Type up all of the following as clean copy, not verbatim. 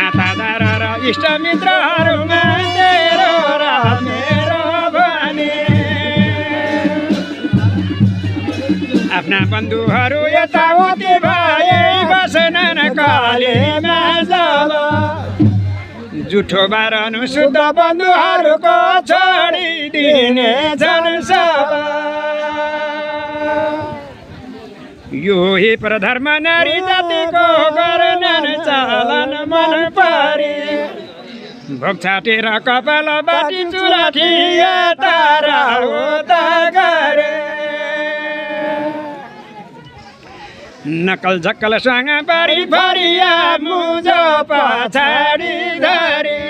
नातादार र इष्टमित्रहरूमा तेरो र मेरो भने आफ्ना बन्धुहरू यताउति भए बसेनन् कलेमा जब जुठो बारनु शुद्ध बन्धुहरूको छोडिदिने छन् सब यो हे परधर्म नारी जातिको गर्नन् चलन मन परे भोग छाटेर कपाल बाटी चुलाठी तारा उता गरे नकल झक्कल सँग पारी फरिया मुजो पछाडि धरे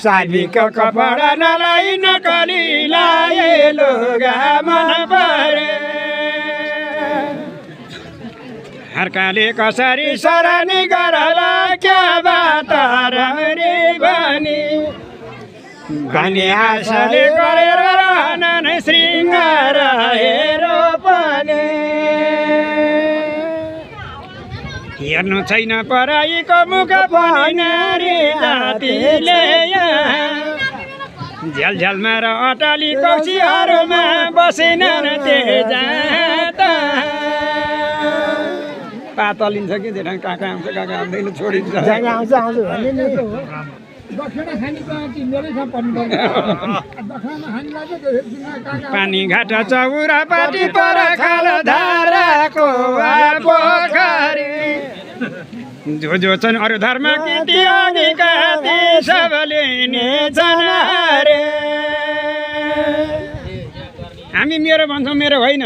सालीको कपडा नलाई नकली लाए लुगा मन परे हर्काले कसरी सरानी गरला क्या बात राम्री भनी भने आशाले गरेर रहनन् श्रृङ्गार हेरो पनि हेर्नु छैन पराईको मुख पनि नारी जातिले झ्यालझ्यालमा र अटाली कौशीहरूमा बसेनन् तेजात पातलिन्छ कि धेरै काका आउँछ काका आउँदैन छोडिन्छ आउँछ भन्ने नि दक्षिणा खानी पार्टी मेरै छ पर्नु दक्षिणा खानीलाई चाहिँ पानी घाट चौरा पाटी पर खाल धाराको पोखरी जो जो छन् अरू धर्म कृति अघिका ती सबले नि छन् रे हामी मेरो भन्छौँ मेरो होइन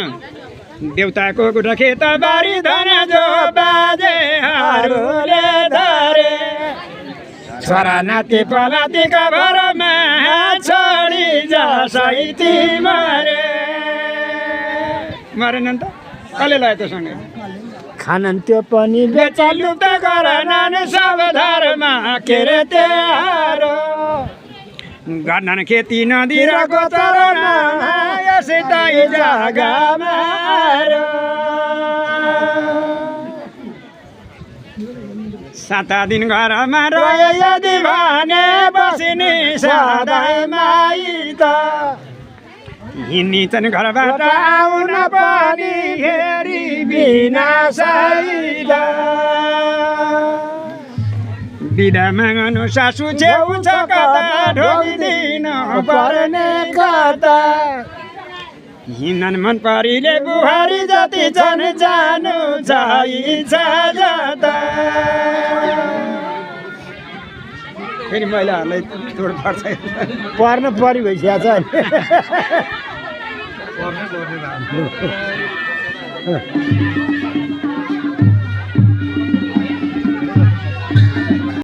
देउताको गुठ खेत बारी धन जो बाजेहरूले धरे छोरा नाति पलातीका भरमा छोडी जसै तिमीले मरेन नि त कसले लयो त सँगै खानन् त्यो पनि बेचालुप्त गरनन् सब धर्म के रे त्यारो गर्नन् खेती नदी र गोचरण यसै जग्गामा सात दिन घरमा रहे यदि भने बस्ने सधैँ माइत हिँड्छन् घरबाट आउन पनि हेरी बिना सहित बिदा माग्नु सासु छेउ छ कता ढोगिदिनु पर्ने कता हिँड्न मन परीले बुहारी जति छन् जानु छ इच्छा जता फेरि महिलाहरूलाई थोडो पर्छ पर्न परि भइसकेको छ